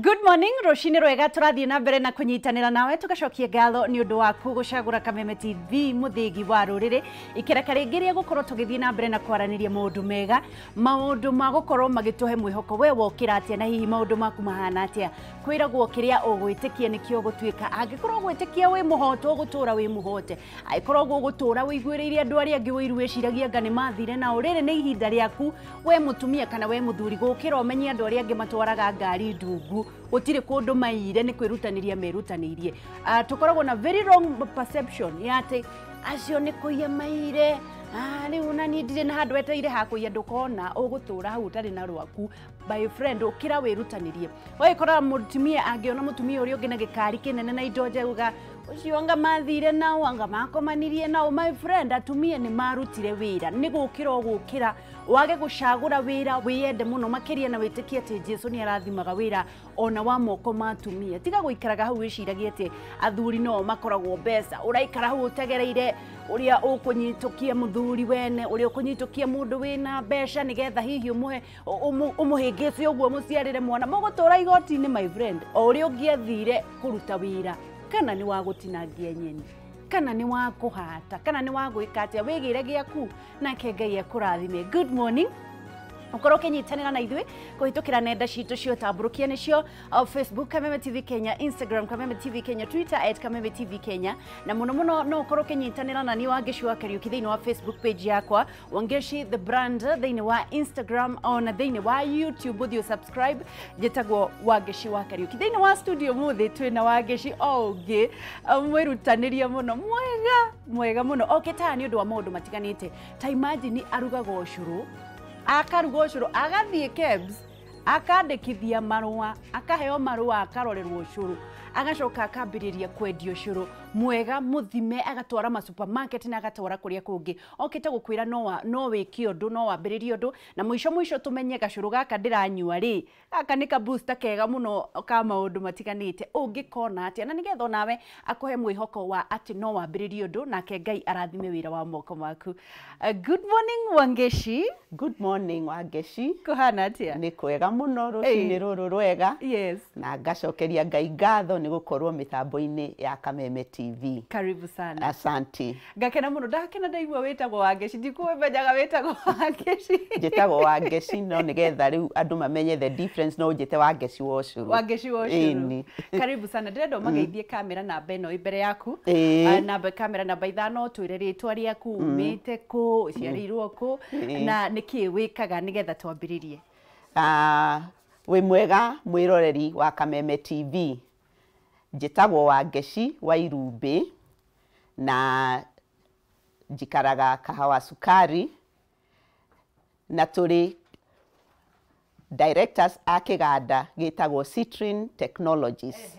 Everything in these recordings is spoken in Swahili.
Good morning, Roshini Rwega turathie na mbere na kunyitanira nawe tugacokie ngatho ni undu waku gucagura Kameme TV muthigi wa ruriri ikereka ringiria gukorwo tugithie na mbere na kwaraniria maundu mega maundu ma gukorwo magituhe mwihoko we wokira atia na hihi maundu maku mahana atia kwiragwo kiria ugwitikia nikio gutuika angikorwo gwitikia wi muhoto gutura wi muhote aikorwo gutura wiguiriire andu aria angi wiru wiciragia ngani mathire na urire ni ihinda riaku we mutumia kana we muthuri gukira umenye andu aria angi matwaraga ngari ndungu utire kundu maire ni kwirutaniria merutanirie tukoragwo na very wrong perception yate acio ni kuya maire riu na ni ndire na handu eteire ha kuya ndukona ugutura hau utari na rwaku by friend ukira wirutanirie we ikora mutumia angiona mutumia uri ungi na gikari kinene na indo njega ucio anga mathire nao anga makomanirie nao my friend atumia ni marutire wira ni gukira gukira wage gucagura wira wiyende muno makiria na witikie ati Jesu ni arathimaga wira ona wa moko matumia tiga guikaraga hau wiciragie ati athuri no makoragwo mbeca uraikara hau utegereire uria ukunyitukia muthuri wene uria ukunyitukia mundu wina mbeca nigetha hihi umuhingise uguo muciarire mwana mugutura igoti-ini my friend uria ungiathire kuruta wira kana ni wa gutinangia nyeni kana ni wa kuhata kana ni wa gwika atia wigire giaku nake Ngai akurathime. Good morning ukorwo kinyitanira na ithui kuhitukira nenda citu cio tamburukia nicio Facebook Kameme TV Kenya, Instagram Kameme TV Kenya, Twitter @Kameme TV Kenya na muno no ukorwo kinyitanira na ni Wangeshi wa Kariuki thiini wa Facebook page yakwa Wangeshi the brand thiini wa Instagram ona thiini wa YouTube uthio subscribe jetagwo Wangeshi wa Kariuki thiini wa studio muthi twina Wangeshi ongi mwirutaniria muno mwega muno oketa ni undu wa maundu matiganite ta imagine arugaga ucuru akaruga ucuru agathie kebs akandikithia marua akaheo marua akarorerwo ucuru agacoka akambiriria kwendia ucuru mwega muthime agatwara ma supermarket na agatwara kuria kungi okite gukwira no wiki undu no wambiririe undu na mwisho tumenye gacuru gaka ndiranyua ri aka ni ka booster kega muno ka maundu matiganite ungikona atia na nigetho nawe akuhe mwihoko wa ati no wambiririe undu nake Ngai arathime wira wa moko maku. Good morning Wangeshi. Good morning Wangeshi. Kuhana atia? Ni kwega muno rucini ruru rwega. Yes. Na ngacokeria Ngai ngatho ni gukorwo mitambo-ini ya Kameme TV. Karibu sana. Asante. Ngakena muno ndakena ndaigua wetagwo Wangeshi ndikuwe menyaga wetagwo Wangeshi. Njitagwo Wangeshi no nigetha riu andu mamenye the difference no njite Wangeshi wa ucuru. Wangeshi wa ucuru. Karibu sana ndirenda mageithie kamera namba ino imbere yaku. Namba kamera namba 5 twire ritwa riaku umite ku ciarirwo ku na niki wikaga nigetha twambiririe. We mwega mwiroreri wa Kameme TV. Njitagwo Wangeshi wa Irumbi na njikaraga Kahawa Sukari na turi directors a kiganda gitagwo Citrin Technologies.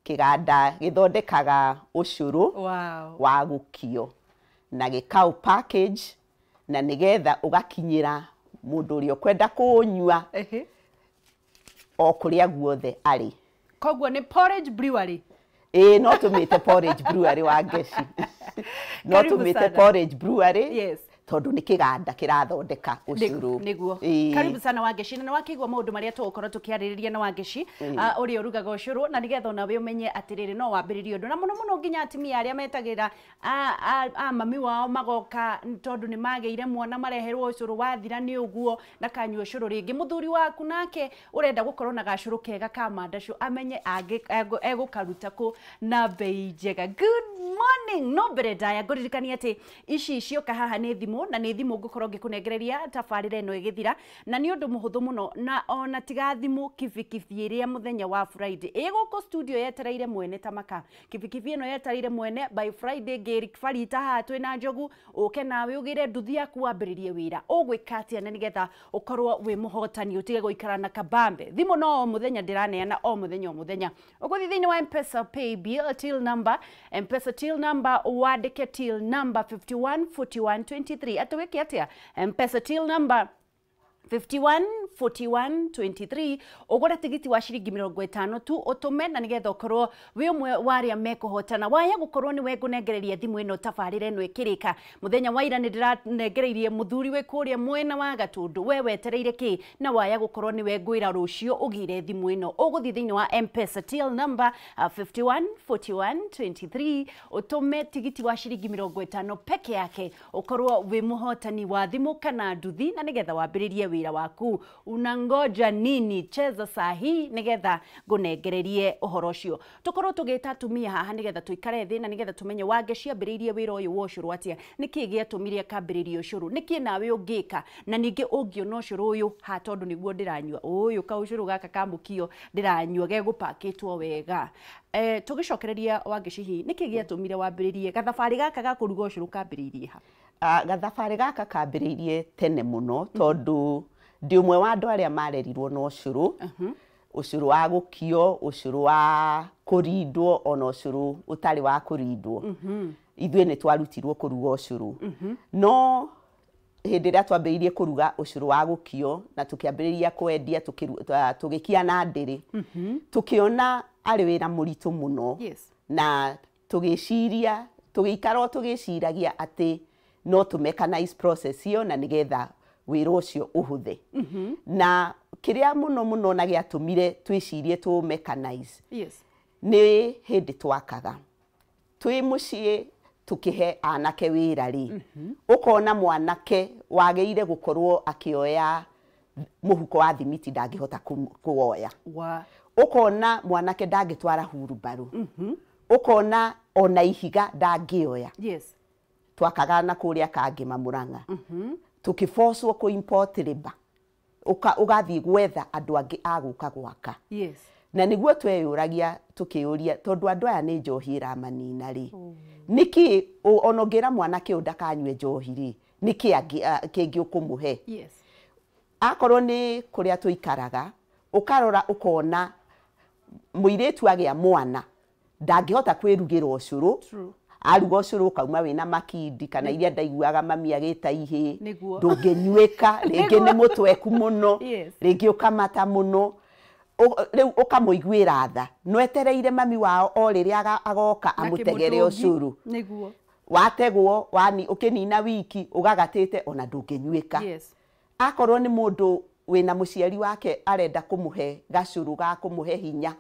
Kiganda githondekaga ucuru wa gukio na gikau package na nigetha ugakinyira mundu uri okwenda kunyua o kuria guothe ari. Kogwo ni Porridge Brewery. No tumite Porridge Brewery Wangeshi. No tumite Porridge Brewery. Yes. Tondu ni kiganda kirathondeka ucuru. Niguo. Karibu sana Wangeshi na wakigwa maundu maria tugukorwo tukiaririria na Wangeshi uri urugaga ucuru na nigetha nawe umenye atiriri no wambiririe undu na muno nginya atimia aria metagira mami wao magoka tondu ni mageire mwana mareherwo ucuru wathira ni uguo na kanyua ucuru ringi muthuri waku nake urenda gukorwo na gacuru kega ka mandacu amenye egukaruta ku na bei njega. Good morning no mbere ndaya nguririkania ati ici cioka haha ni thimu na ni thimu ngukorwo ngikunengereria tabarire ino igithira na ni undu muhuthu muno na ona tiga thimu kibikibi iria muthenya wa Friday iguko studio yetereire mwene tamaka kibikibi ino yetereire mwene by Friday ngiri farita ha twina njogu uke nawe ugire nduthi yaku wambiririe wira ugwikatia na nigetha ukorwo wi muhotani utige guikara na kabambe thimu no muthenya ndiraneana o muthenya uguthi thini wa M-Pesa pay bill till number M-Pesa till number wadike till number 514123 ataweke atia M-Pesa till number 51 4123 ugura tigiti wa ciringi 50 tu utume na nigetha ukorwo wi umwe waria mekuhotana waya gukorwo ni wegunengereria thimu ino tabarire ino ikirika muthenya wa ira ni ndiranengereirie muthuri we kuria mwena wa Gatundu we wetereire ki na waya gukorwo ni wegwira rucio ugire thimu ino uguthi thiini wa M-Pesa till number 514123 utume tigiti wa ciringi 50 peke yake ukorwo wi muhotani wa thimu kana nduthi na nigetha wambiririe wira waku unangoja nini cheza sahi nigetha gunengererie uhoro ucio tukorwo tugita tumia haha nigetha tuikare thi na nigetha tumenye wage ciambiririe wira uyu wa ucuru atia niki giatumirie kambiririe ucuru niki nawe ungika na ningi ungiona ucuru uyu ha tondu niguo ndiranyua uyu ka ucuru gaka kamukio ndiranyua ge gupakitwo wega tugicokereria wage cihi niki giatumire wambiririe gathabari gaka ga kuruga ucuru kambiririe ha gathabari gaka kambiririe tene muno tondu ndi umwe wa andu aria marerirwo no ucuru ucuru wa gukio ucuru wa kurindwo ona ucuru utari wa kurindwo ithwe ni twarutirwo kuruga ucuru no hindi ria twambiririe kuruga ucuru wa gukio na tukiambiriria kwendia tugikia na ndiri tukiona ari wira muritu muno na tugiciria tugikara tugiciragia ati no to mechanize process hiyo na nigetha wira ucio uhuthe na kiria muno na giatumire twicirie tu mechanize ni hindi twakaga twi mucii tukihe anake wira ri ukona mwanake wageire gukorwo akioya muhuko wa thimiti ndangihota kuoya ukona mwanake ndangitwara hurubaru ukona ona ihiga ndangioya twakaga na kuria kangima Murang'a tukifoswo ku import labor ugathi gwetha andu angi aguka gwaka na niguo tweyuragia tukiuria tondu andu aya ni njohi iramanina ri niki onongira mwanake ndakanywe njohi ri niki kingi ukumuhe akorwo ni kuria tuikaraga ukarora ukona muiretu agia mwana ndangihota kwirugira ucuru aruga ucuru ukauma wina makindi kana iria ndaiguaga mami agita ihe ndungenyuika ringi ni mutweku muno ringi ukamata muno riu ukamuiguira tha nwetereire mami wao o riria agoka amutegere ucuru wategwo wani ukinina wiki ugagatite ona ndungenyuika akorwo ni mundu wina muciari wake arenda kumuhe gacuru ga kumuhe hinya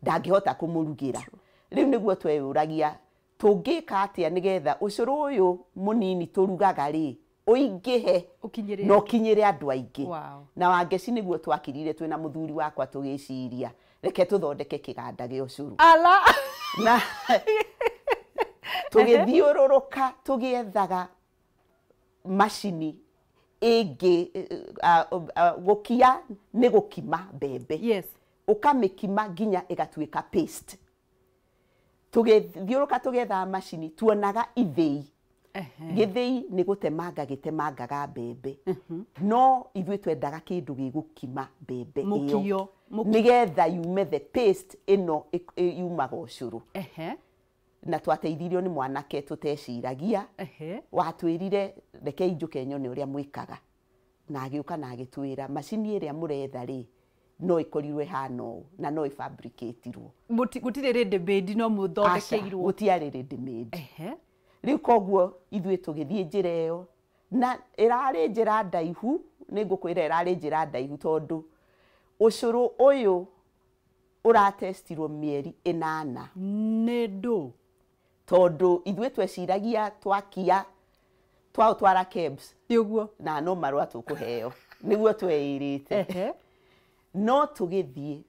ndangihota kumurugira riu niguo tweyuragia tungika atia nigetha ucuru uyu munini turugaga ri uingihe no kinyire andu aingi na wangeci niguo twakirire twina muthuri wakwa tugiciria reke tuthondeke kiganda gi ucuru ala na tugithiururuka tugiethaga machini ingi gukia ni gukima mbembe ukamikima ginya igatuika paste tugithiuruka tugetha machini tuonaga ithei githei ni gitemangaga mbembe no ithwe twendaga kindu gigukima mbembe iyo nigetha yume the paste ino yumaga ucuru na twateithirio ni mwanake tuteciragia watwirire reke injuke nyone uria mwikaga na agiuka na agitwira machini iria muretha ri no ikorirwe hano na no ifabricatirwo gutire ready made no muthondekeirwo gutiare ready made riu koguo ithwe tugithie njira iyo na irari njira ndaihu ningukwira irari njira ndaihu tondu ucuru uyu uratestirwo mieri 8 nedo tondu ithwe tweciragia twakia twatwara kebs yoguo na no marua tukuheo niguo tweirite no tugithie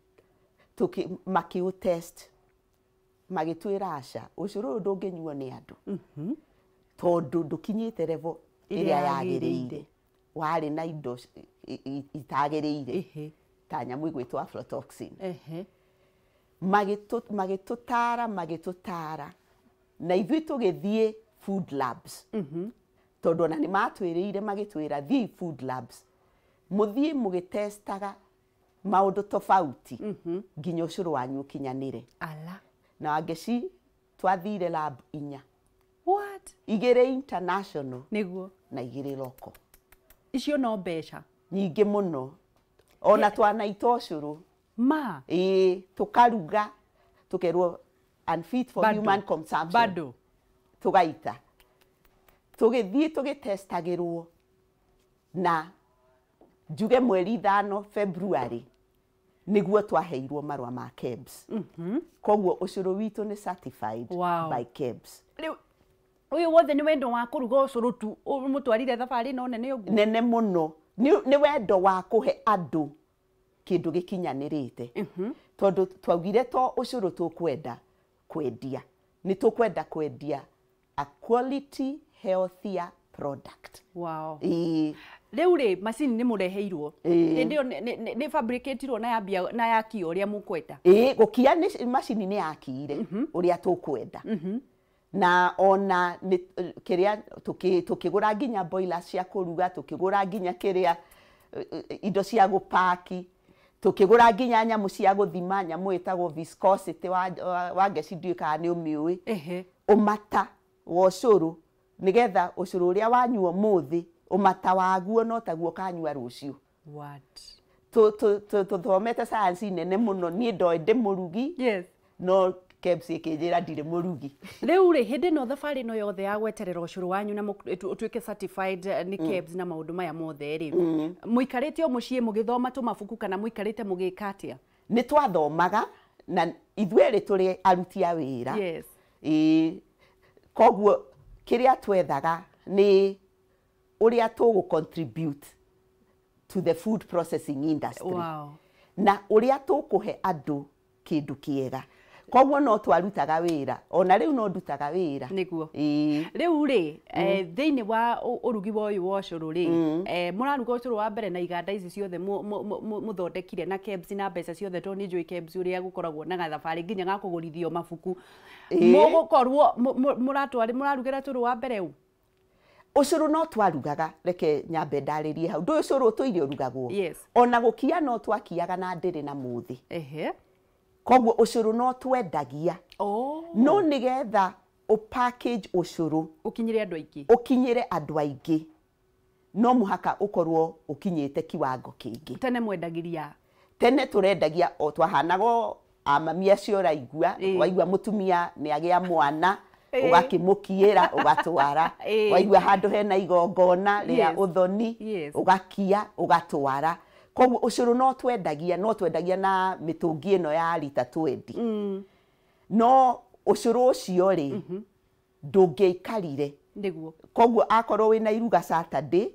makiu test magitwira aca ucuru ndunginyuo ni andu tondu ndukinyite level iria yagiriire wari na indo itagiriire ta nyamu igwitwa aflatoxin magitutara na ithui tugithie food labs tondu na ni matwiriire magitwira thii food labs muthie mugitestaga maundu tofauti nginya ucuru wanyu kinyanire ala na wangeci twathire lab 4 what igire international niguo na igire local icio no mbeca nyingi muno ona twanaita ũcũrũ ma tukaruga tukerwo unfit for human consumption bado tugaita tugithii tugitestagirwo na njuge mweri 5 February niguo twaheirwo marwa ma KEBS koguo ũcũrũ witũ ni certified by KEBS. Uyu wothe ni wendo wa kuruga ũcũrũ tu mutwarire thabarĩ no nene ũguo nene muno ni wendo wa kuhe andu kindu gikinyanirite tondu twaugire to ũcũrũ tukwenda kwendia ni tukwenda kwendia a quality healthier product. Wow. Riu ri macini ni mureheirwo ndio ni fabricatirwo na yaki uria mukwenda gukia ni macini ni yakire uria tukwenda na ona kiria tukigura nginya boilers cia kuruga tukigura nginya kiria indo cia gupaki tukigura nginya nyamu cia guthima nyamu itagwo viscosity wa gesi nduika ni umiui umata wa ũcũrũ nigetha ũcũrũ uria wanyuo muthi umata waguo no taguo kanyua rucio. What? Thomete science nene muno ni ndi murugi. Yes. No KEBS ikinjira ndire murugi. Riu ri hindi no thabarĩ no yothe ya gweterera ũcũrũ wanyu na utuike certified ni KEBS na maundu maya mothe ri muikarite o mucii mugithoma tu mabuku kana muikarite mugika atia? Ni twathomaga na ithueri turi aruti a wira. Yes. Koguo kiria twethaga ni uria tugu contribute to the food processing industry. Wow. Na uria tukuhe andu kindu kiega. Koguo no twarutaga wira ona riu no ndutaga wira niguo riu ri thiini wa urugi wa uyu wa ũcũrũ ri muraruga ũcũrũ wa mbere na iganda ici ciothe muthondekire na KEBS na mbeca ciothe to ni njui KEBS uria gukoragwo na gathabarĩ nginya gakugurithio mabuku mugukorwo murarugira ũcũrũ wa mbere u ũcũrũ no twarugaga reke nyambe ndarĩrie hau ndũ ũcũrũ tũire ũrugagwo yes. Ona gukia no twakiaga na ndĩrĩ na muthi koguo ũcũrũ no twendagia no nigetha package ũcũrũ ukinyire andu aingi no muhaka ukorwo ukinyite kiwango kingi. Tene turendagia o twahanago amami acio raigua waigua mutumia ni agia mwana ugakimukiira ugatwara waigua handu hena igongona ria uthoni ugakia ugatwara koguo ũcũrũ no twendagia na mitungi ino ya lita 20 no ũcũrũ ucio ri ndũngĩikarire niguo koguo akorwo wina iruga Saturday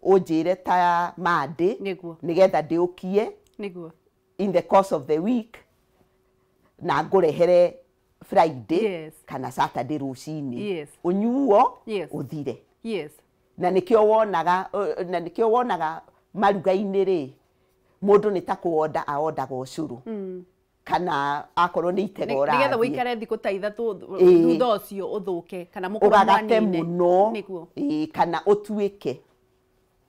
unjire ta Monday nigetha ndiukie niguo in the course of the week na ngurehere Friday kana Saturday rucini unyuo uthire na nikio wonaga maruga-inĩ ri mundu ni ta kuonda aondaga ũcũrũ kana akorwo ni itego ra nigetha wikare thiku ta ithatu thutha ucio uthuke kana mukorwo ugagate muno kana utuike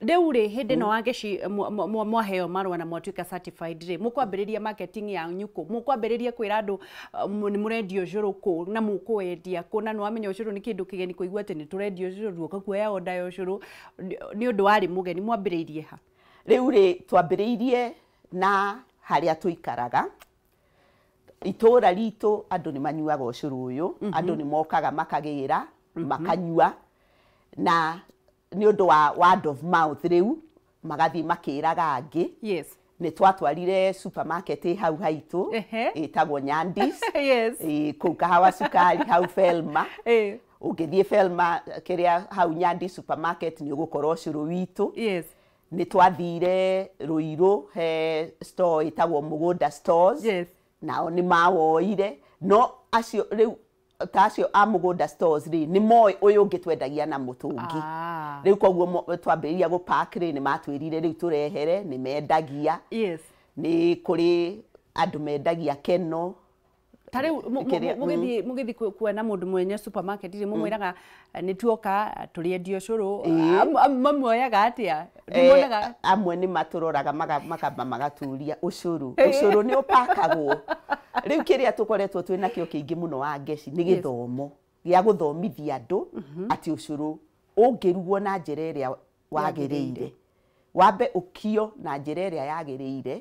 riu ri hindi no ageci mwaheo marwa na mwatuika certified ri mukwambiriria marketing ya nyuko mukwambiriria kwira andu ni murendio ũcũrũ ku na mukwendia ku na no amenya ũcũrũ ni kindu kigeni kuigua ati ni turendio ũcũrũ ukakuoya order ya ũcũrũ ni undu wari mugeni mwambiririe ha riu ri twambiriirie na haria tuikaraga itura ritu andu ni manyuaga ũcũrũ uyu andu ni mokaga makagira makanyua na ni undu wa word of mouth riu magathi makiraga angi ni twatwarire supermarket hau haitu itagwo Nyandis kuu kahawa sukari hau Felma ungithie Felma kiria hau Nyandis supermarket ni ugukorwo ũcũrũ witu ni twathire Ruiru he store itagwo Mugunda stores nao ni mawoire no acio riu tacio a Mugunda stores ri ni moi uyu ngitwendagia na mutungi riu koguo twambiriria gu pack ri ni matwirire riu turehere ni mendagia ni kuri andu mendagia Keno tare mugithi kuona mundu mwenye supermarket ri mumwiraga ni tuoka turiendio ũcũrũ mamwoyaga atia ndimonaga amwe ni maturoraga makamba magaturia ũcũrũ ni upakagwo riu kiria tukoretwo twina kio kingi muno wa ngeci ni githomo gia guthomithia andu ati ũcũrũ ungirugwo na njira iria wagiriire wambe ukio na njira ĩrĩa yagĩrĩire,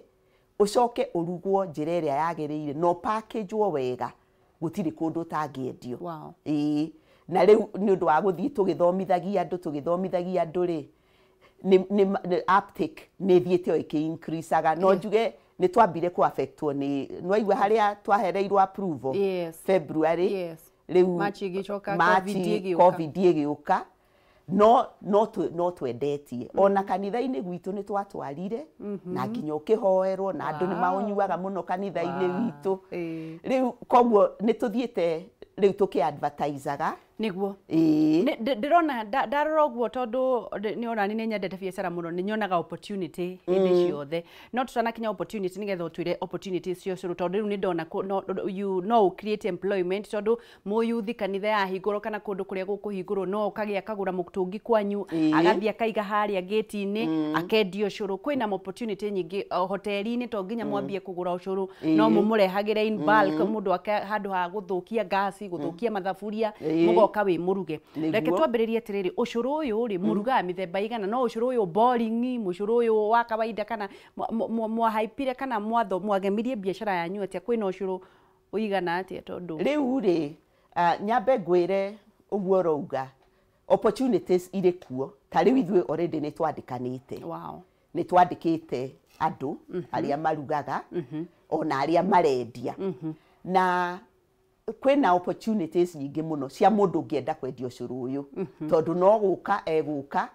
ucoke urugwo njira ĩrĩa yagĩrĩire, no package wega gutiri kundu tangĩendio. Wow. Na rĩu nĩ ũndũ wa gũthiĩ tũgĩthomithagia andũ rĩ, ni uptake nĩ thiĩte o ĩkĩ-increasaga, no njuge nĩ twambire ku affectwo nĩ nwaigua harĩa twahereirwo approval February, rĩu March ĩgĩcoka, COVID ĩgĩũka, no twendetie ona kanitha-inĩ gwitũ nĩ twatwarire na nginya ũkĩhoerwo na andũ nĩ maũnyuaga mũno kanitha-inĩ witũ. Rĩu koguo nĩ tũthiĩte rĩu tũkĩ-advertisaga niguo ndirona ndarora ũguo tondu ni ona ni nyendete biacara muno, ni nyonaga opportunity hĩndĩ ciothe, no tutanakinya opportunity nigetha utwire opportunities cio curu, tondu riu ni ndona you know create employment, tondu muyuthi kanitha ya hingũrwo kana kundu kuria gukuhingũrwo no ukagĩa akagũra mũtungi kwanyu agathia kaiga harĩa gate-inĩ akendia ucuru. Kwina opportunity nyingi hoteli-inĩ, to nginya mwambie kugura ucuru, no mumurehagĩre in bulk, mundu handu ha guthukia gasi, guthukia mathaburia, mugoka wi muruge. Reke twambĩrĩrie atĩrĩrĩ, ucuru uyu ri muruga mithemba igana? No ucuru uyu boring, mucuru uyu wa kawaida, kana mwahaipire kana mwagemirie biashara yanyu atia? Kwina ucuru uigana atia? Tondu riu ri nyambe ngwire uguo rouga opportunities iri kuo, ta riu ithuĩ already ni twandikanĩte. Wow. Ni twandĩkĩte andũ arĩa marugaga ona arĩa marendia, na kwina opportunities nyingĩ muno cia mũndũ ũngĩenda kwendia ucuru uyu, tondu no gũka egũka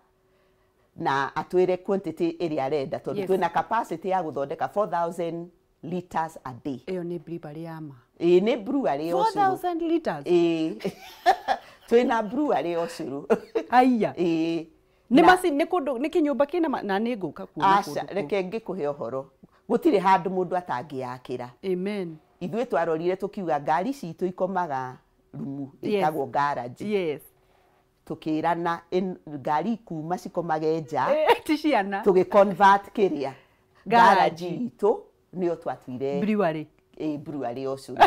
na atwire quantity ĩrĩa arenda, tondu twina capacity ya guthondeka 4,000 liters a day. Iyo ni brewery ya ma? Ni brewery ucuru 4,000 liters? Twina brewery ucuru. Aya. Ni masi ni kundu ni kinyumba kina na ni nguka kuona kundu. Aca reke ngĩkũhe ũhoro, gũtirĩ handũ mũndũ atangĩakĩra. Amen. Ithuĩ twarorire tukiuga ngari citũ ikomaga rumu ĩtagwo garage. Tukĩrana ngari kuma cikomage nja, ticiana tũgĩconvert kĩrĩa garage itũ nĩyo twatuire brewery. Brewery ucuru.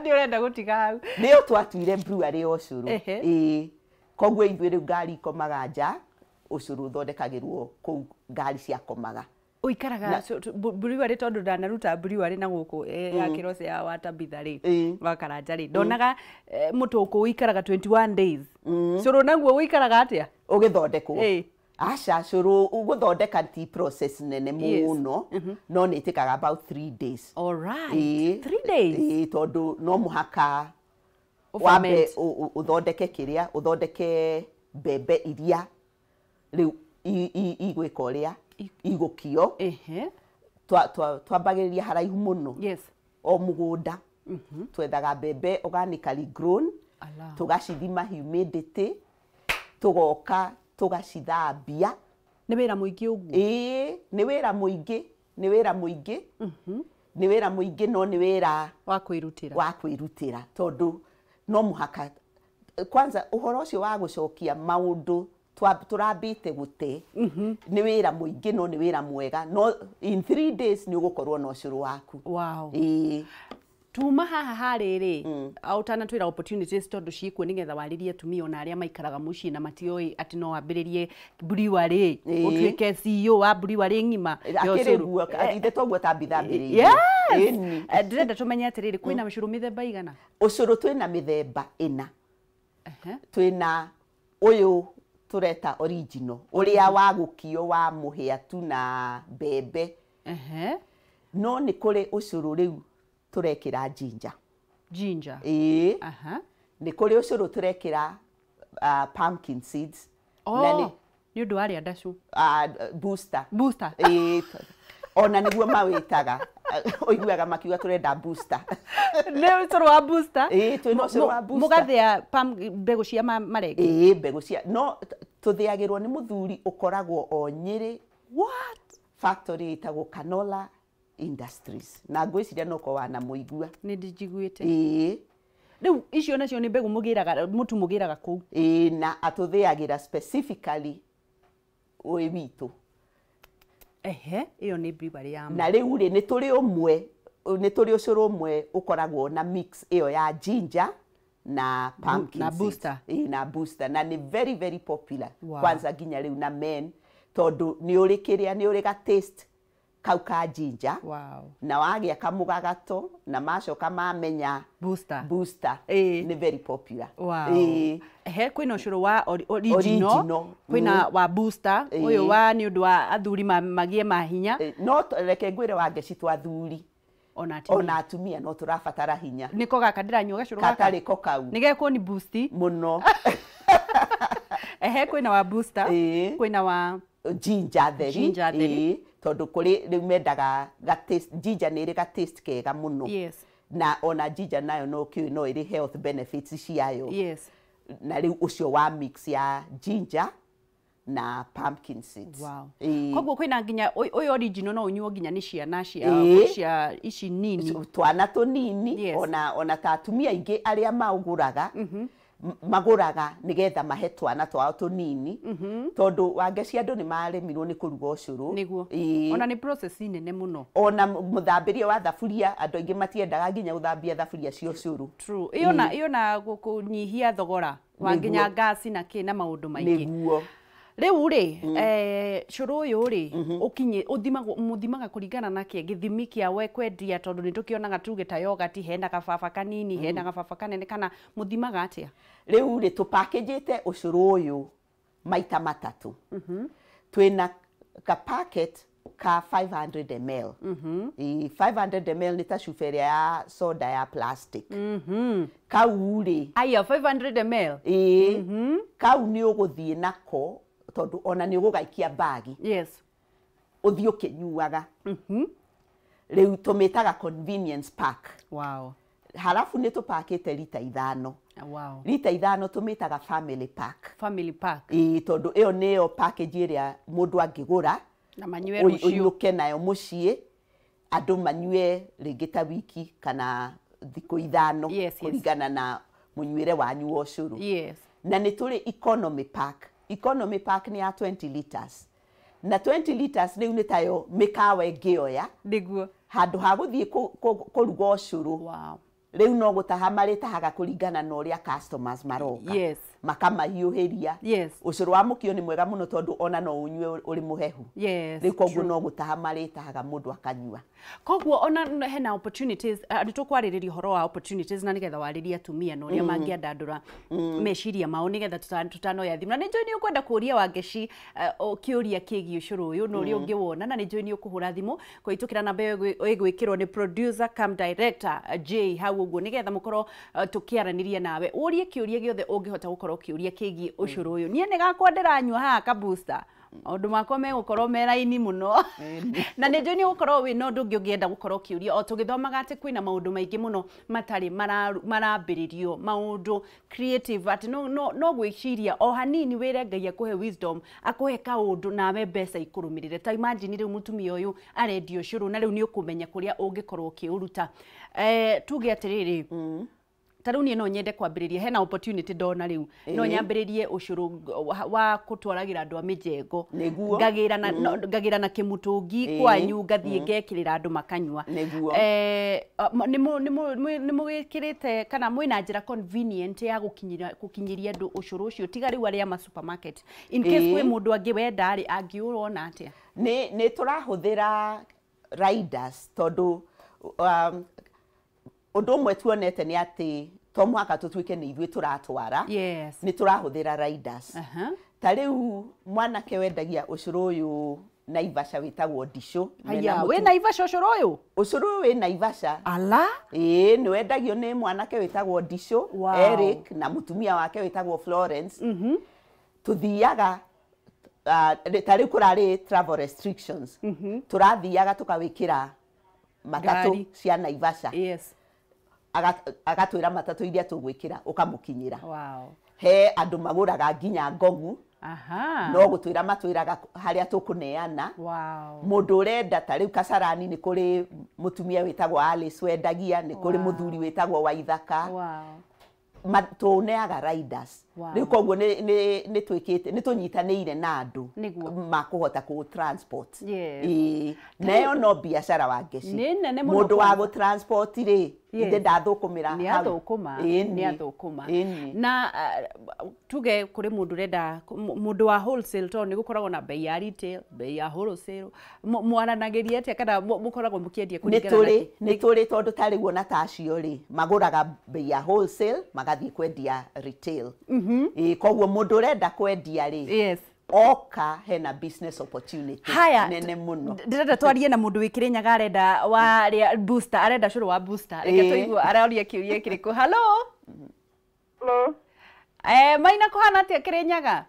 Nĩ ũrenda gũtiga hau? Nĩyo twatuire brewery ucuru. Koguo ithuĩ rĩu ngari ikomaga nja, ucuru ũthondekagĩrwo kũu ngari ciakomaga. Uikaraga brewery, tondu ndanaruta brewery na guku ya Kirose ya Watabitha ri wa Karanja ri, ndonaga mutuku uikaraga 21 days. Curu naguo uikaraga atia ugithondekwo? Aca curu uguthondeka ti process nene muno, no nĩ itĩkaga about 3 days. All right. 3 days. Tondu no muhaka wambe uthondeke kĩrĩa, uthondeke mbembe iria riu igwĩka ũrĩa igukio. Twambagĩrĩria haraihu muno. O mugunda twethaga mbembe organically grown, tugacithima humidity, tugoka tugacithambia. Nĩ wĩra mũingĩ ũguo? Nĩ wĩra mũingĩ, nĩ wĩra mũingĩ, nĩ wĩra mũingĩ, no nĩ wĩra wa kwĩrutĩra, tondu no muhaka kwanza ũhoro ũcio wa gũcokia maũndũ turambite gute ni wira muingi, no ni wira mwega, no in 3 days ni ugukorwo na ucuru waku. Wow. Tuma haha hariri autana twira opportunities tondu ciikuo nigetha waririe tumia ona aria maikaraga mucii na matioi ati no wambiririe brewery, utuike CEO wa brewery ngima akiriguo ithe toguo tambithambiririe. Ndirenda tumenye atiriri kwina ucuru mithemba igana? Ucuru twina mithemba 4. Twina uyu tureta original uria wa gukio wa muhia tu na mbembe. No ni kuri ucuru riu turekira ginger. Ni kuri ucuru turekira pumpkin seeds. Ni undu aria ndacu booster. Ona niguo mawitaga oiguaga makiuga turenda booster. Ni ucuru wa booster? Twina ucuru wa booster. Mugathia mbegu cia marenge? Mbegu cia no tuthiagirwo ni muthuri ukoragwo o Nyeri. What? Factory itagwo Canola Industries. Na ngwiciria no ko wana muigua. Ni ndijiguite. Riu icio nacio ni mbegu mugiraga mutu mugiraga kuu? Na atuthiagira specifically wi witu. Iyo ni brewery ya. Na riu ri ni turi umwe, ni turi ucuru umwe ukoragwo na mix iyo ya ginger na pumpkin na booster. Na booster, na ni very very popular. Kwanza ginya riu na men tondu ni uri kiria ni uri ga taste kau ka ginger Wow. na wagia kamugagato na macoka mamenya booster ni very popular. Wow. He kwina ucuru wa original kwina wa booster uyu wa ni undu wa athuri magie mahinya no reke ngwire wa ngeci twa athuri ona atumia no turabatara hinya niko gaka ndiranyua gacuru gaka katari ko kau nigeko ni boosti muno he kwina wa booster kwina wa ginger theri tondu kuri riu mendaga ga taste ginger ni ri ga taste kega muno. Yes. Na ona ginger nayo no kiu no iri health benefits ciayo. Yes. Na riu ucio wa mix ya ginger na pumpkin seeds. Wow. Koguo kwina nginya uyu original no unyuo nginya ni ciana cia ici nini twana tunini ona tatumia ingi aria mauguraga maguraga nigetha mahe twana twao tunini tondu wangeci andu ni maremirwo ni kuruga ucuru niguo ona ni process nene muno ona muthambirie wa thaburia andu aingi matiendaga nginya uthambia thaburia cio ucuru. True. Iyo na kunyihia thogora wa nginya gas na kina maundu maingi niguo riu ri curu uyu ri ukinye muthimaga kuringana na kie githimi kia we kwendia tondu ni tukionaga tuge ta yogurt hena kababa kanini hena kababa kanene kana muthimaga atia riu ri tu package ucuru uyu maita matatu twina ka packet ka 500 ml 500 ml ni ta cuberia ya soda ya plastic kau ri aya 500 ml kau ni uguthie nako tondu ona ni ugugaikia bagi. Yes. Uthii ukinyuaga riu tumitaga convenience pack. Wow. Halafu ni tupakite lita 5. Wow. Lita 5 tumitaga family pack. Family pack. Tondu iyo niyo package iria mundu angigura na manywe rucio uyuke nayo mucii andu manywe ringi ta wiki kana thiku 5 kuringana na munywire wanyu wa ucuru. Yes. Na ni tuli economy pack. Economy pack ni ya 20 liters. Na 20 liters riu ni tayo mikawa ingioya niguo handu ha guthie kuruga ucuru. Wow. Riu no gutaha maritahaga kuringana na uria customers maroka. Yes. Makamahiuhiria. Yes. Ucuru wa mukio ni mwega muno tondu ona no unywe uri muhehu. Yes. Riu koguo no gutaha maritahaga mundu akanyua. Koguo ona hena opportunities nitukwariria horo wa opportunities na nigetha wariria atumia no ria mangiandandura meciria mao nigetha tutanoya thimu na ni njoi ni ukwenda kuria wangeci ukiuria kigi ucuru uyu no ria ungiwona na ni njoi ni ukuhura thimu kuitukira namba igwikirwo ni producer cam director J hau uguo nigetha mukorwo tukiaraniria nawe urie kiuria giothe ungihota gukorwo kiuria kigi ucuru uyu nie nigakwa ndiranyua haha ka booster maundu makwa megukorwo me raini muno na ni njoi ni gukorwo wi no ndungi ungienda gukorwo kiuria o tugithomaga ati kwina maundu maingi muno matari marambiririo maundu creative ati no gwiciria o hanini wire Ngai akuhe wisdom akuhe kaundu nawe mbeca ikurumirire ta imagine riu mutumia uyu arendio ucuru na riu ni ukumenya kuria ungikorwo ukiuruta tuge atiriri tariu ni no nyende kwambiriria hena opportunity ndona riu no nyambiririe ucuru wa kutwaragira andu a mijengo ngagira na kimutungi kwanyu ngathie ngekirira andu makanyua ni mugikirite kana mwina njira convenient ya gukinyiria andu ucuru ucio tiga riu aria ma supermarket in case kwe mundu angi wenda ari angiurona atia ni turahuthira riders tondu undu umwe tuonete ni ati to mwaka tutwike ni ithuĩ turatwara. Yes. Ni turahuthira riders. Ta riu mwanake wendagia ucuru uyu Naivasha witagwo Ndishu. Haya, we Naivasha ucuru uyu? Ucuru we Naivasha. Ala? Ni wendagio ni mwanake witagwo Ndishu, Eric na mutumia wake witagwo Florence. Tuthiaga ta riu kurari travel restrictions. Turathiaga tukawikira matatu cia Naivasha. Yes. Agatwira matatu iria tugwikira ukamukinyira. Wow. He andu maguraga nginya Ngogu. No gutwira matwiraga haria tukuneana. Wow. Mundu urenda ta riu Kasarani ni kuri mutumia witagwo Alice wendagia ni kuri muthuri witagwo Waithaka. Wow. Tuneaga riders. Riu koguo ni twikite ni tunyitanĩire na andu makuhota ku transport. Nayo no biashara wa Ngeci. Mundu wa gu transport ri inde ndathukumira ni athukuma na tuge kuri mundu renda mundu wa wholesale to ni gukoragwo na bei ya retail, bei ya wholesale, mwaranagiria atia kana mukoragwo mukiendia kuringana ni turi tondu tari guona tacio ri maguraga bei ya wholesale magathie kwendia retail. Koguo mundu renda kwendia ri oka hena business opportunity nene muno. Ndirenda twarie na mundu wikirinyaga arenda wa booster, arenda curu wa booster. Reke tuigua araria kiuria kiriku. Hello. Maina kuhana atia Kirinyaga?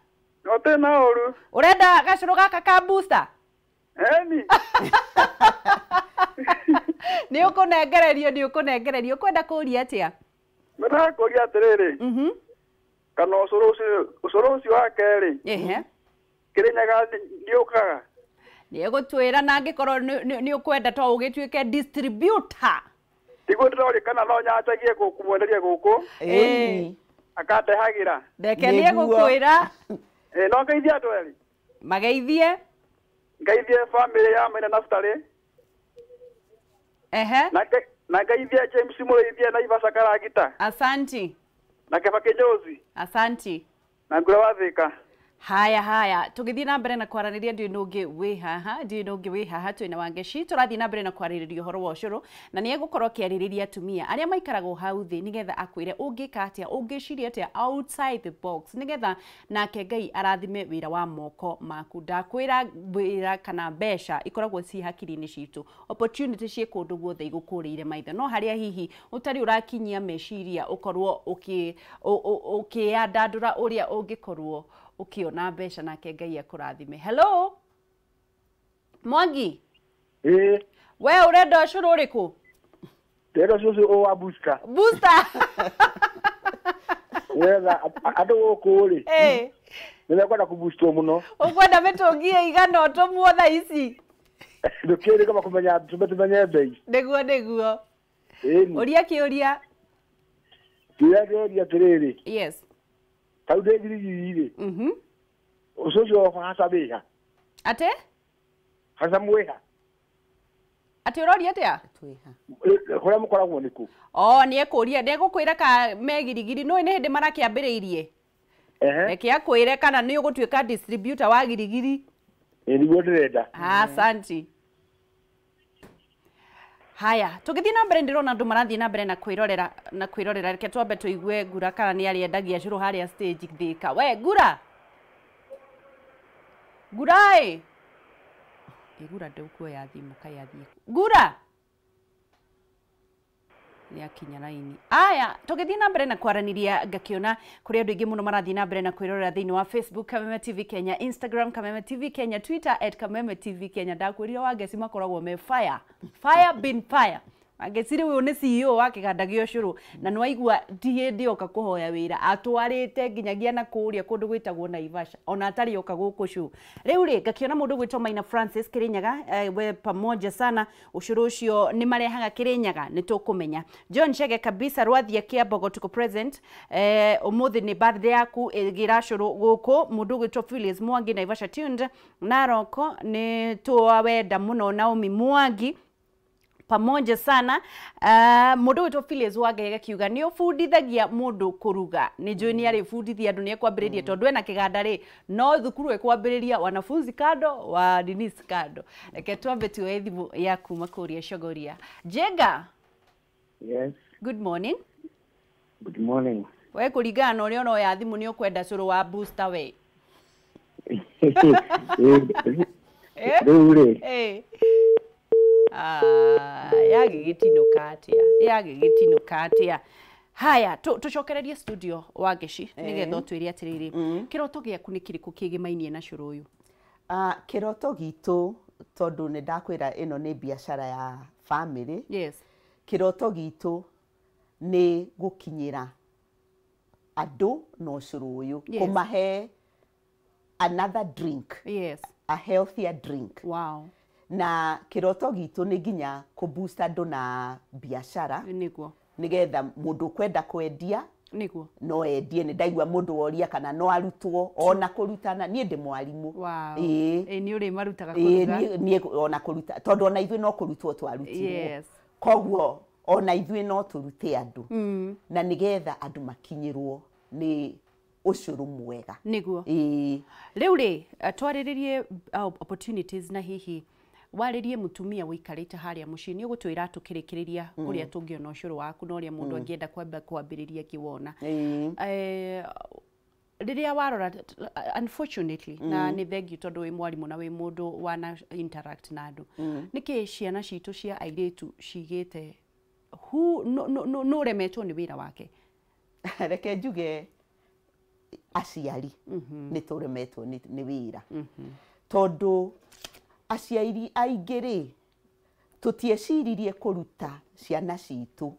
Ote na oru. Urenda gacuru gaka ka booster? Ni. Ni ukunengererio kwenda kuria atia? Mera kuria atiriri. Kana ucuru ucio wa keri. Kirinyaga ni ukaga. Ni gutwira na ngikorwo ni ukwenda to ugituike distributor. Tigo ndori kana no nyachagie kumwenderia guku. Akatehagira. Ndeke ni gukwira. No ngeithia andu eri. Mageithie. Ngeithie family ya Maina na Stare. Na ngeithia James Mureithia na Ivasa Karagita. Asanti. Na Kebake Jozi. Asanti. Na Ngura Wathika. Haya tugithii na mbere na kwaraniria ndio nungi wi haha twina wa Ngeci turathii na mbere na kwaririria horo wa ucuru na ni egukorwo kiaririria atumia aria maikarago hau thi nigetha akwire ungika atia ungiciria atia outside the box nigetha nake Ngai arathime wira wa moko maku. Ndakwira wira kana mbeca ikoragwo ci hakiri-ini citu, opportunity cie kundu guothe igukuriire maitho, no haria hihi utari urakinyia meciria ukorwo ukiandandura uria ungikorwo ukiona mbeca nake Ngai akurathime. Hello Mwangi. We urenda ucuru uriku? Ndero cucu wa booster. Wega andu guku ri. Nile kwenda kubusto muno. Ukwenda mitungie igana utumwo tha ici. Ndukiri kama kumenya tumenye bei. Niguo. Uria kiuria. Kiuria tiriri. Yes. Tau de girigiri. Ucocio hasa biha. Ate? Hasa mweha. Ate urori atia? Twiha. Kora mukoragwo niku. Ni ekuria ndigukwira ka megirigiri no ine hindi marakiambiriirie. Reke akwire kana ni ugutuika distributor wa girigiri. Niguo ndirenda. Asanti. Haya, tugithii na mbere ndirona andu marathii na mbere na kwirorera reke twambe tuigue Ngura kana ni ariendagia curu haria stage Thika. We Ngura. Ngura Ngura ndikuoya thimu kayathie. Ngura. Ni akinya laini. Aya, tugithii na mbere na kwaraniria ngakiona kuri andu ingi muno marathii na mbere na kwirorera thiini wa Facebook Kameme TV Kenya, Instagram Kameme TV Kenya, Twitter @Kameme TV Kenya. Ndakwirira wa Ngeci makoragwo me fire bin fire. Ngeciri uyu ni CEO wa kiganda gio curu na nwaigua ndi oka kuhoya wira atwarite nginyagia na kuria kundu gwitagwo Naivasha ona atari oka guku cu. Riu ri ngakiona mundu gwitwa Maina Francis Kirinyaga we pamoja sana ucuru ucio ni marehaga Kirinyaga ni tukumenya. John Chege kabisa Rwathia Kiambogo tuko present. Umuthi ni birthday yaku gira curu guku mundu gwitwa Phyllis Mwangi Naivasha tuned Naroko ni tuwenda muno Naomi Mwangi pamoja sana. Mundu witwa Phyllis Wagega kiuga ni ufundithagia mundu kuruga ni njui ni ari fundithia andu ni ekwambiriria tondu ena kiganda ri no thukuru ekwambiriria wanafunzi kado wa dinis kado. Reke twambe tuoe thimu yaku makuria Shogoria. Jenga. Yes. Good morning. Good morning. We kuringana na uria no ya thimu ni ukwenda curu wa booster we. Yagigitinuka atia. Haya, tucokererie studio wa Ngeci nigetha twiri atiriri kiroto giaku ni kiriku kigimainie na curu uyu? Kiroto gitu tondu ni ndakwira ino ni biashara ya family. Yes. Kiroto gitu ni gukinyira andu no curu uyu kumahe another drink. Yes. A healthier drink. Wow. Na kiroto gitu ni nginya kuboost andu na biashara niguo nigetha mundu kwenda kwendia niguo no endie nĩ ndaigua mũndũ woria kana no arutwo ona kũrutana niĩ ndĩ mwarimũ nĩ ũrĩ marutaga kũruga niĩ ona kũruta tondũ ona ithuĩ no kũrutwo twarutirwo koguo ona ithuĩ no tũrute andũ na nĩgetha andũ makinyĩrwo nĩ ũcũrũ mwega niguo rĩu rĩ twarĩrĩrie opportunities na hihi warĩrie mũtumia wĩikarĩte harĩa mũciĩ nĩ ũgũtwĩra tũkĩrĩkĩrĩria ũrĩa tũngĩona ũcũrũ waku na ũrĩa mũndũ angĩenda kwambĩrĩria kĩwona rĩrĩa warora unfortunately na nĩ thengiũ tondũ wĩ mwarimũ na wĩ mũndũ wana interact na andũ nĩkĩ ciana citũ cia airĩtu cigĩte no ũremetwo nĩ wĩra wake reke njuge aciari nĩ tũremetwo nĩ wĩra tondũ aciari aingĩ-rĩ tũtieciririe kũruta ciana citũ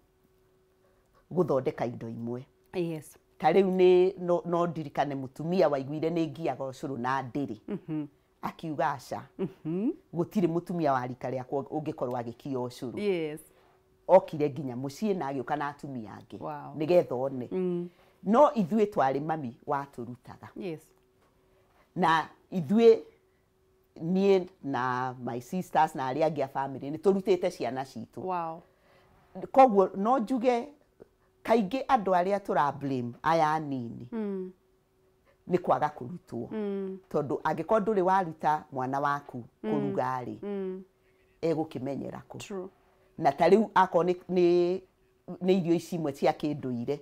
gũthondeka indo imwe ta rĩu no ndirikane mũtumia waiguire nĩ ngiaga ũcũrũ na ndĩrĩ akiuga aca gũtirĩ mũtumia wa rika rĩakwa ũngĩkorwo agĩkia ũcũrũ okire nginya mũciĩ na agĩũka na atumia angĩ nĩgetha one no ithuĩ twarĩ mami watũrutaga na ithuĩ niĩ na my sisters na arĩa angĩ a family nĩ tũrutĩte ciana citũ koguo no njuge kaingĩ andũ arĩa tũra blame aya nini nĩ kwaga kũrutwo tondũ angĩkorwo ndũrĩ waruta mwana waku kũruga-rĩ egũkĩmenyera kũ na ta rĩu akorwo nĩ irio ici imwe cia kĩndũire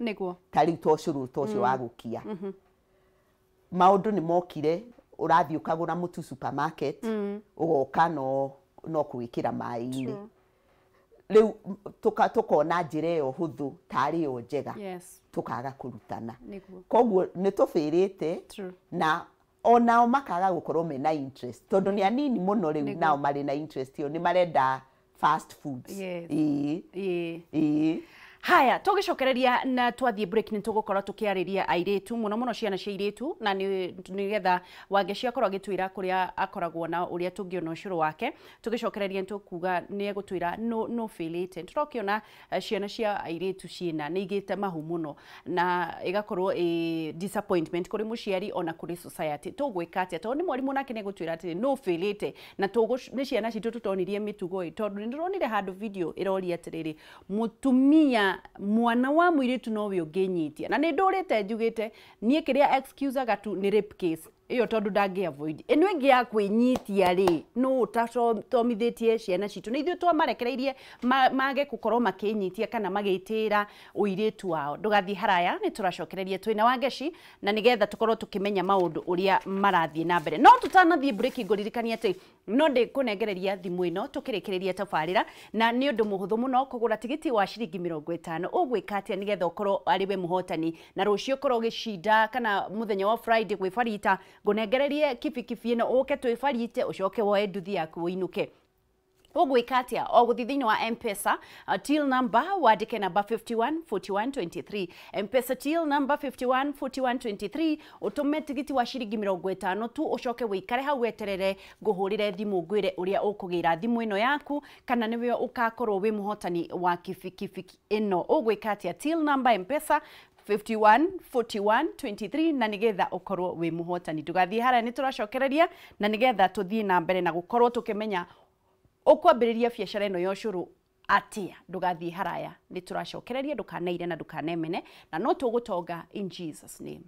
ta rĩu ta ũcũrũ ta ũcio wa gũkia maũndũ nĩ mokire ũrathiĩ ũkagũra mũtu supermarket ũgoka no kwĩkĩra maĩ-inĩ rĩu tũkona njĩra ĩyo hũthũ tarĩ yo njega tũkaga kũrutana koguo nĩ tũbĩrĩte na onao makaga gũkorwo mena interest tondũ nĩ anini mũno rĩu nao marĩ na interest ĩyo nĩ marenda fast foods haya tũgĩcokereria na twathiĩ break nĩ tũgũkorwo tũkĩarĩria airĩtu mũno ciana cia airĩtu na nĩgetha Wangeci akorwo agĩtwĩra kũrĩa akoragwo na ũrĩa tũngĩona ũcũrũ wake tũgĩcokereria nĩtũkuga nĩ egũtwĩra no failite tũrokĩona ciana cia airĩtu ciĩna nĩ igĩte mahu mũno na ĩgakorwo disappointment kũrĩ mũciari ona kũrĩ society tũgwĩka atĩa tondũ nĩ mwarimũ nake nĩ egũtwĩra atĩ no failite na nĩ ciana citũ tũtonirie mĩtugo tondũ nĩ ndĩronire handũ video ĩroria atĩrĩrĩ mũtumia mwana wa mũirĩtu nowe ũngĩnyitia na nĩ ndũrĩte njugĩte niĩ kĩrĩa excusaga tu nĩ rape case iyo tondu ndangi avoid eno ĩngĩ ya kwĩnyitia rĩ no ũtatomithĩtie ciana citũ nĩ ithuĩ twamarekereirie mage gũkorwo makĩnyitia kana magĩtĩra ũirĩtu wao ndũgathiĩ haraya nĩ tũracokereria twĩna Wangeci na nĩgetha tũkorwo tũkĩmenya maũndũ ũrĩa marathiĩ na mbere no tũtanathiĩ break ngũririkania atĩ no ndĩkũnengereria thimũ ĩno tũkĩrĩkĩrĩria tabarĩra na nĩ ũndũ mũhũthũ mũno kũgũra tigiti wa ciringi 50 ũgwĩka atĩa nĩgetha ũkorwo arĩ we mũhotani na rũciũ ũkorwo ũgĩcinda kana mũthenya wa Friday gwĩbarita ngũnengererie kibikibi ĩno ũke twĩbarite ũcoke woe nduthi yaku ũinũke ũgwĩka atĩa o gũthiĩ thĩinĩ wa M-Pesa till number wandĩke number 514123 M-Pesa till number 514123 ũtũme tigiti wa ciringi 50 tu ũcoke wĩikare hau weterere ngũhũrĩre thimũ ngwĩre ũrĩa ũkũgĩra thimũ ĩno yaku kana nĩwe ũkakorwo wĩ mũhotani wa kibikibi ĩno ũgwĩka atĩa till number M-Pesa 514123 na nĩgetha ũkorwo wĩ mũhotani ndũgathiĩ haraya nĩ tũracokereria na nĩgetha tũthiĩ na mbere na gũkorwo tũkĩmenya ũkwambĩrĩria biacara ĩno ya ũcũrũ atĩa ndũgathiĩ haraya nĩ tũracokereria ndũkaneire na ndũkanemene na no tũgũtonga in Jesus name.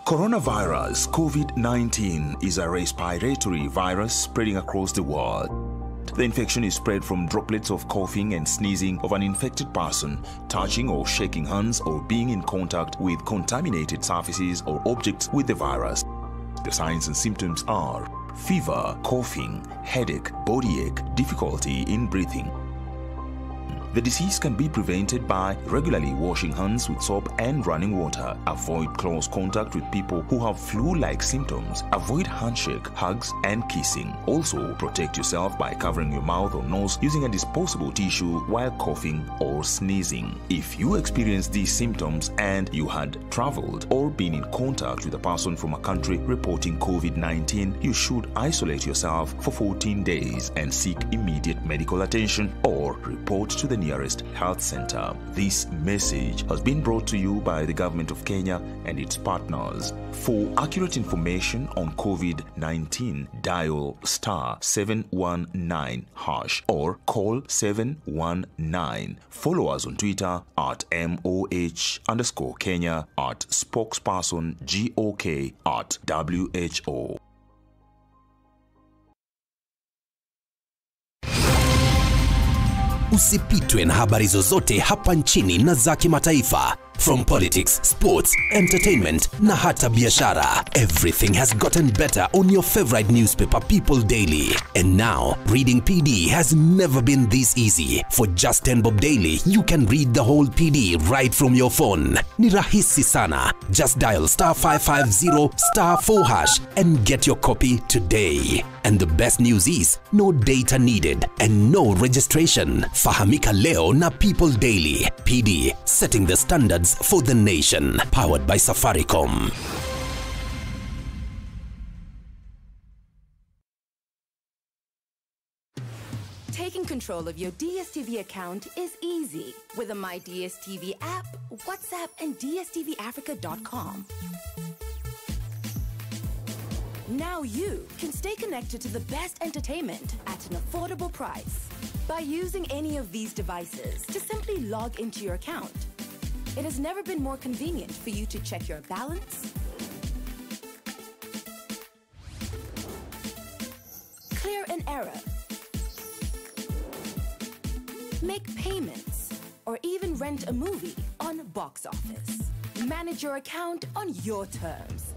Coronavirus COVID-19 is a respiratory virus spreading across the world. The infection is spread from droplets of coughing and sneezing of an infected person, touching or shaking hands or being in contact with contaminated surfaces or objects with the virus. The signs and symptoms are fever, coughing, headache, body ache, difficulty in breathing. The disease can be prevented by regularly washing hands with soap and running water. Avoid close contact with people who have flu-like symptoms. Avoid handshake, hugs, and kissing. Also, protect yourself by covering your mouth or nose using a disposable tissue while coughing or sneezing. If you experience these symptoms and you had traveled or been in contact with a person from a country reporting COVID-19, you should isolate yourself for 14 days and seek immediate medical attention or report to the nearest health center. This message has been brought to you by the Government of Kenya and its partners. For accurate information on COVID-19, dial *719# or call 719. Follow us on Twitter at MOH_Kenya, at spokesperson GOK, at WHO. Usipitwe na habari zozote hapa nchini na za kimataifa. From politics, sports, entertainment na hata biashara. Everything has gotten better on your favorite newspaper, People Daily. And now, reading PD has never been this easy. For just 10 bob daily, you can read the whole PD right from your phone. Ni rahisi sana. Just dial *550*4# and get your copy today. And the best news is, no data needed and no registration. Fahamika leo na People Daily. PD, setting the standards for the nation. Powered by Safaricom. Taking control of your DSTV account is easy with the My DSTV app, WhatsApp, and DSTVAfrica.com. Now you can stay connected to the best entertainment at an affordable price by using any of these devices to simply log into your account. It has never been more convenient for you to check your balance, clear an error, make payments, or even rent a movie on Box Office. Manage your account on your terms.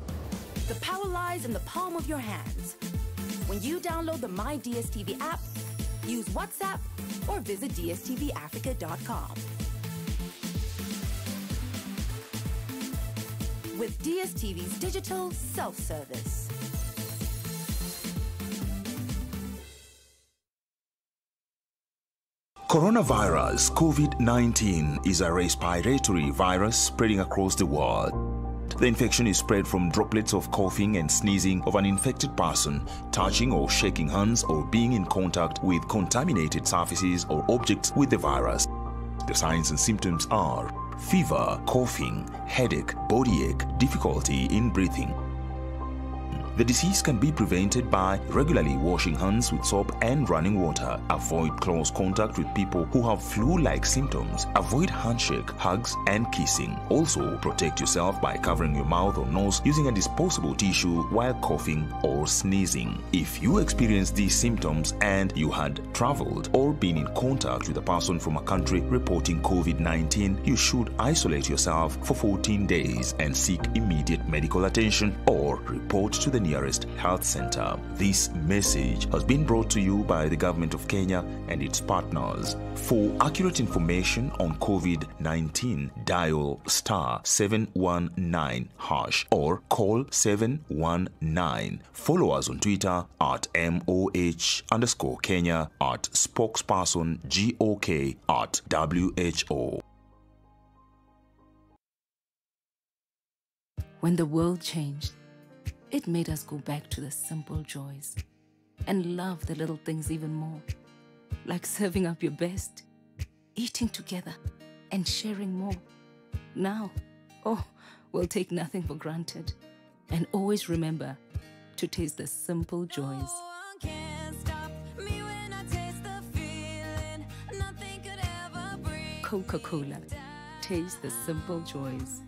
The power lies in the palm of your hands. When you download the My DSTV app, use WhatsApp, or visit DSTVAfrica.com. With DSTV's digital self-service. Coronavirus COVID-19 is a respiratory virus spreading across the world. The infection is spread from droplets of coughing and sneezing of an infected person, touching or shaking hands, or being in contact with contaminated surfaces or objects with the virus. The signs and symptoms are fever, coughing, headache, body ache, difficulty in breathing. The disease can be prevented by regularly washing hands with soap and running water. Avoid close contact with people who have flu-like symptoms. Avoid handshake, hugs, and kissing. Also, protect yourself by covering your mouth or nose using a disposable tissue while coughing or sneezing. If you experience these symptoms and you had traveled or been in contact with a person from a country reporting COVID-19, you should isolate yourself for 14 days and seek immediate medical attention or report to the nearest health center. This message has been brought to you by the Government of Kenya and its partners. For accurate information on COVID-19, dial *719# or call 719. Follow us on Twitter at MOH_Kenya, at spokesperson GOK, at WHO. When the world changed, it made us go back to the simple joys and love the little things even more, like serving up your best, eating together, and sharing more. Now, we'll take nothing for granted and always remember to taste the simple joys. Coca-Cola, taste the simple joys.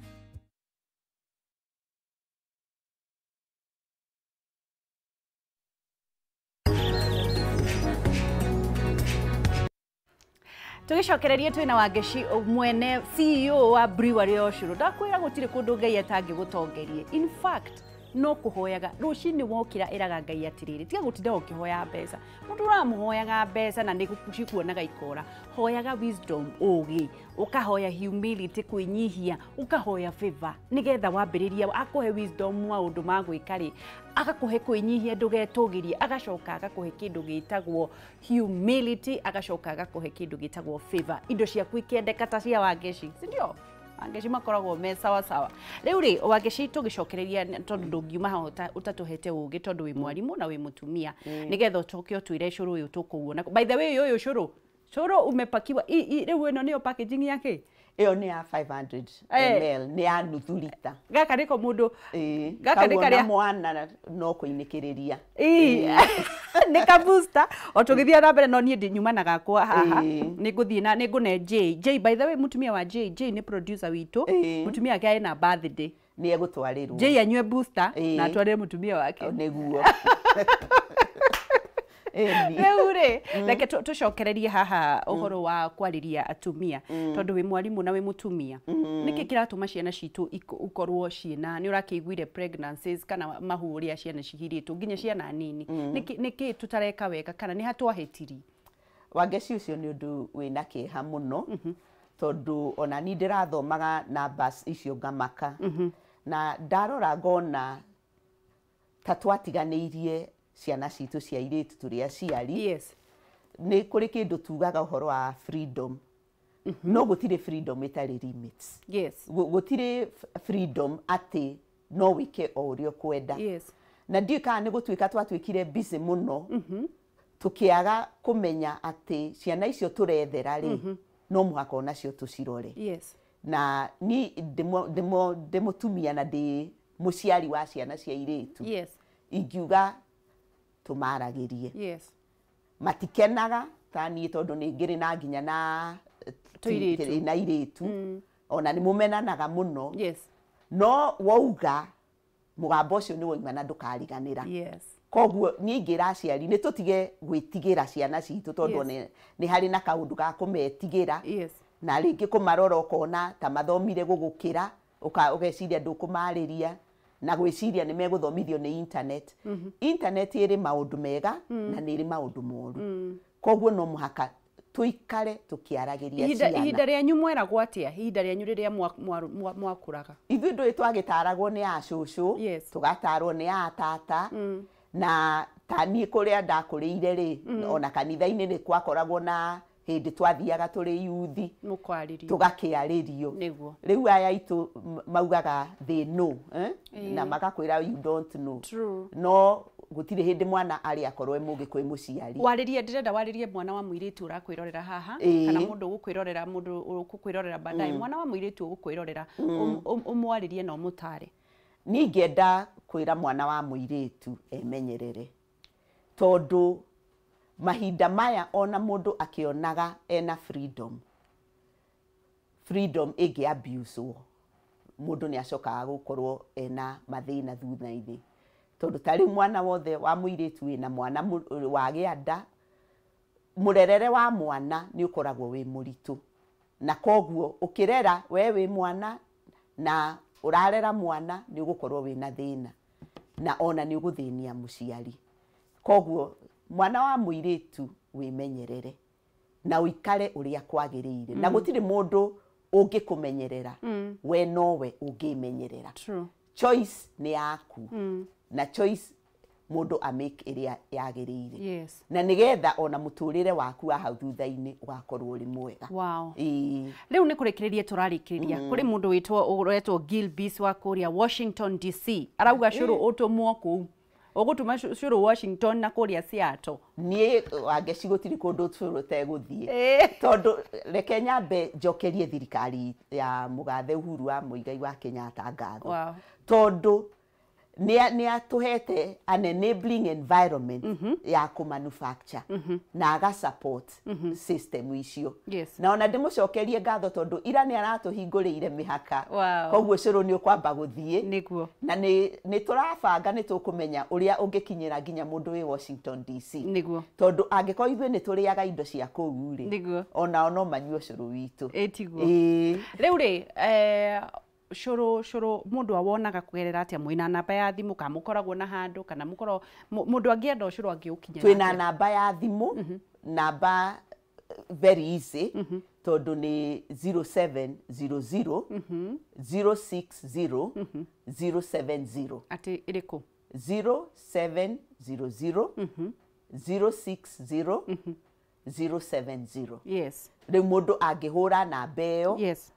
Tugicokereria twina Wangeci mwene CEO wa brewery Oshuru ndakwira gutire kundu ngai atangi gutongerie. In fact, no kuhoyaga rucini wokira iraga Ngai atiriri tiga gutinda ukihoya mbeca mundu uramuhoyaga mbeca na nigucikuonaga ikora hoyaga wisdom ugi ukahoya humility kwinyihia ukahoya favor nigetha wambiriria akuhe wisdom wa undu magwikari agakuhe kwinyihia ndugetugirie agacoka agakuhe kindu gitagwo humility agacoka agakuhe kindu gitagwo favor indo ciaku ikiendeka ta cia Wangeci sindio Wangeci makoragwo me sawa sawa riu ri Wangeci tugicokereria tondu ndungiuma haho utatuhete ugi tondu wi mwarimu na wi mutumia nigetha ucoke utwire curu uyu tukuona by the way uyu curu umepakiwa riu ino niyo packaging yake iyo ni ya 500 ml ni ya nuthu lita gaka riko mundu gaka rika mwana no kuinikiriria ni ka booster otugithia na mbere no nie ndi nyuma na gakwa haha niguthie na ningune J by the way mutumia wa J ni producer witu mutumia wake ena birthday ni egutwarirwo J anywe booster na atwarire mutumia wake niguo Reure reke tucokererie haha uhoro wa kwariria atumia tondu wi mwarimu na wi mutumia niki kiratuma ciana citu ukorwo ciena ni urakiguire pregnancies kana mahuria ciana cihiritu nginya ciana nini niki tutareka wega kana ni hatwahitiri Wangeci ucio ni undu wina kiha muno tondu ona ni ndirathomaga numbers icio ngamaka na ndarora ngona ta twatiganirie ciana citu cia iritu turia ciari ni kuri kindu tugaga uhoro wa freedom no gutire freedom itari limits gutire freedom ati no wike o urio kwenda na ndio kana ni gutwika twatwikire busy muno tukiaga kumenya ati ciana icio turethera ri no muhaka ona cio tucirore na ni demotumia na ndi muciari wa ciana cia iritu ingiuga tumaragirie matikenaga tani tondu ni ngiri na nginya na na iritu ona ni mumenanaga muno no wauga mugambo ucio ni woimana ndukariganira koguo ni ngira ciari ni tutige gwitigira ciana citu tondu ni hari na kaundu ga kumetigira na ringi kumarora ukona ta mathomire gugukira ugeciria ndukumariria na gwiciria ni meguthomithio ni internet internet iri maundu mega na ni iri maundu moru koguo no muhaka tuikare tukiaragiria ciana ihinda rĩanyu mweragwo atia ihinda rĩanyu rĩrĩa mwakuraga ithuĩ ndũĩ twagitaragwo ni a cucu tugatarwo ni a tata na tani kuria ndakuriire ri ona kanitha-ini ni kwakoragwo na hindi twathiaga turi yuthi tugakiaririo riu aya itu maugaga they know na magakwira you don't know no gutire hindi mwana ari akorwe mugi kwi muciari waririe ndirenda waririe mwana wa muiritu urakwirorera haha kana mundu gukwirorera mundu gukwirorera badai mwana wa muiritu gukwirorera umwaririe no mutare ningenda kwira mwana wa muiritu emenyerere tondu mahinda maya ona mundu akionaga ena freedom igi abuse mundu ni acokaga gukorwo ena mathina thutha-ini tondu tari mwana wothe wa muiritu wina mwana wa gianda murerere wa mwana ni ukoragwo wi muritu na koguo ukirera we wi mwana na urarera mwana ni ugukorwo wina thina na ona ni uguthinia muciari koguo mwana wa muiritu wimenyerere na uikare uria kwagiriire na gutire mundu ungikumenyerera we nowe ungimenyerera choice ni yaku na choice mundu amake iria yagiriire na nigetha ona muturire waku wa hau thutha-ini ugakorwo uri mwega riu ni kurikiria turarikiria kuri mundu wetwo Gilbis wa kuria Washington DC arauga curu utumwo kuu ogutuma curu Washington na kuria Seattle nie Wangeci gutiri kundu curu teguthie tondu reke nyambe njokerie thirikari ya mugathe Uhuru wa Muigai wa Kenyatta ngatho tondu ni atuhete an enabling environment ya ku manufacture na aga support system icio na ona ndimucokerie ngatho tondu ira ni aratuhinguriire mihaka koguo curu ni ukwamba guthie niguo na ni turabanga ni tukumenya uria ungikinyira nginya mundu wi Washington DC niguo tondu angiko ithuĩ ni turiaga indo cia kuu ri ona no manyuo curu witu etiguo riu ri cũrũ mundu awonaga kugerera atia mwina namba ya thimu ka mukoragwo na handu kana mukoro mundu angienda ucũrũ angiukinya twina namba ya thimu namba very easy tondu ni 0700 060 070 ati iriku 0700 060 070 yes riu mundu angihura namba iyo yes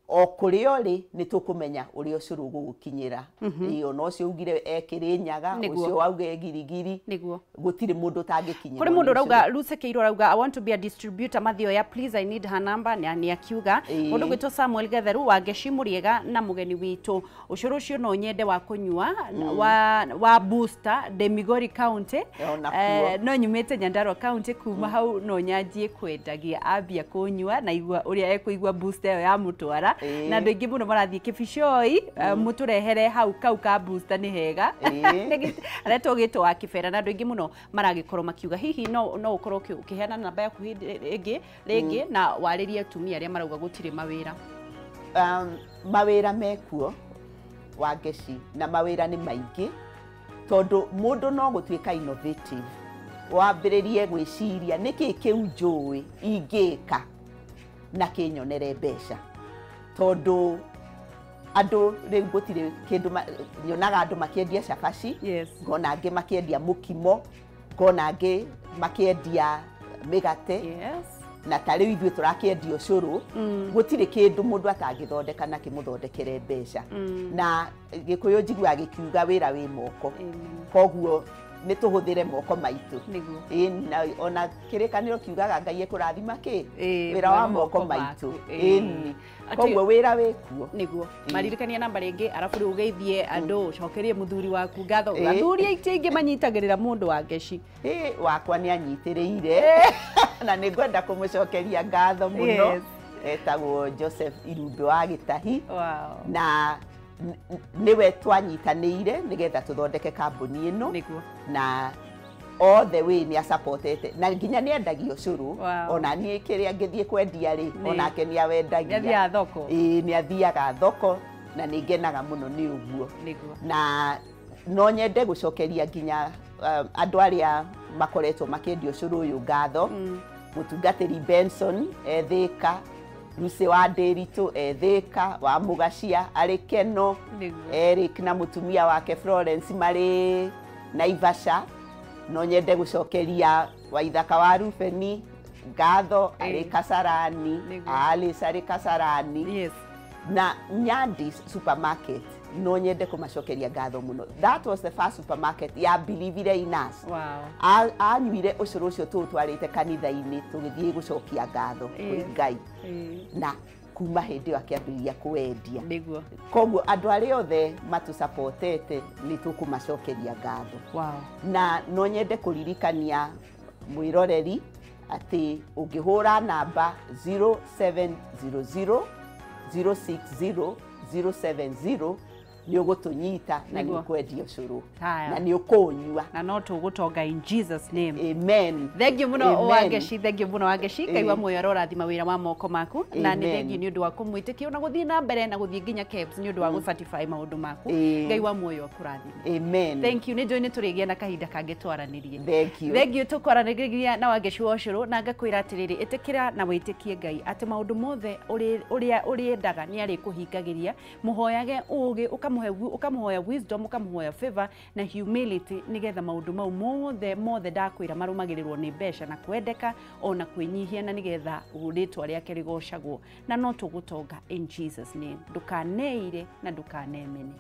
o kuri ori ni tukumenya uri ucũrũ gugukinyira iyo no cio ugire Kirinyaga ucio wauge Girigiri niguo gutire mundu tangikinyira kuri mundu rauga Lucy Keiro rauga I want to be a distributor Mathioya please I need her number ni akiuga mundu gwitwo Samuel Getheru wa Geshimuriega na mugeni witu ucũrũ ucio no nyende wa kunyua wa booster de Migori County no nyumite Nyandarua County kuma hau no nyanjie kwendagia ambia kunyua na igua uria ekuigua booster yo ya mutwara na andu aingi muno marathie kibicoi muturehere hau kau ka booster ni hega aretwo gitwo wa kibera na andu aingi muno maragikorwo makiuga hihi no ukorwo ukiheana namba yaku ringi na waririe atumia aria marauga gutire mawira mawira mekuo wa Geci na mawira ni maingi tondu mundu no gutuika innovative wambiririe gwiciria niki kiu njui ingika na kinyonere mbeca tondu andu riu gutire kindu nyonaga andu makiendia cabaci ngona angi makiendia mukimo ngona angi makiendia migate na tariu ithuĩ turakiendia ucũrũ gutire kindu mundu atangithondeka na kimuthondekere mbeca na Gikuyu njigua gikiuga wira wi moko koguo ni tuhuthire moko maitu na ona kirikaniro kiugaga Ngai ekurathima ki wira wa moko maitu koguo wira wikuo niguo maririkania namba ringi arabu ri ugeithie andu cokerie muthuri waku ngatho athuri aingi manyitagirira mundu wa Geci wakwa ni anyitiriire na ni ngwenda kumucokeria ngatho muno etagwo Joseph Irumbe wa Gitahi na niwe twanyitaniire nigetha tuthondeke kambuni ino na all the way ni supportete na nginya ni endagio ucũrũ ona ni kiria ngithie kwendia ri onake ni awendagia ni athiaga thoko na ni ngenaga muno ni uguo na no nyende gucokeria nginya andu aria makoretwo makiendia ucũrũ uyu ngatho mutungatiri Benson Thika Lucy wa Nderitu Thika wa Mugacia Arikeno Eric na mutumia wake Florence mari Naivasha no nyende gucokeria Waithaka wa Rubeni ngatho ari Kasarani Alice ari Kasarani na Nyandi supermarket no nyende kumacokeria ngatho muno that was the first supermarket ya believire in us anyuire ucũrũ ucio tutwarite kanitha-ini tugithie gucokia ngatho kuri Ngai na kuma hindi ĩyo akĩambĩrĩria kwendia koguo andũ arĩa othe matusupportete ni tukumacokeria ngatho na no nyende kuririkania mwiroreri ati ungihura namba 0700 060 070 ni ugutunyita na ni kwendia ucũrũ na ni ukunyua na no tugutonga in Jesus name amen thank you muno wa Geci thank you muno wa Geci kaigwa muoyo rorathima wira wa moko maku na ni thank you ni undu wa kumwitikia na guthii na mbere na guthii nginya KEBS ni undu wa gucertify maundu maku Ngai wa muoyo akurathima amen thank you ni njoi ni turigia na kahinda kangi twaranirie thank you tukwaraniria na wa Geci wa ucũrũ na ngakwira atiriri itikira na witikie Ngai ati maundu mothe uriendaga ni ari kuhingagiria muhoyage ugi ukamuhoya wisdom ukamuhoya favor na humility nigetha maundu mau mothe ndakwira marumagirirwo ni mbeca na kwendeka ona kwinyihia na nigetha ritwa riake rigocagwo na no tugutonga in Jesus name ndukaneire na ndukanemene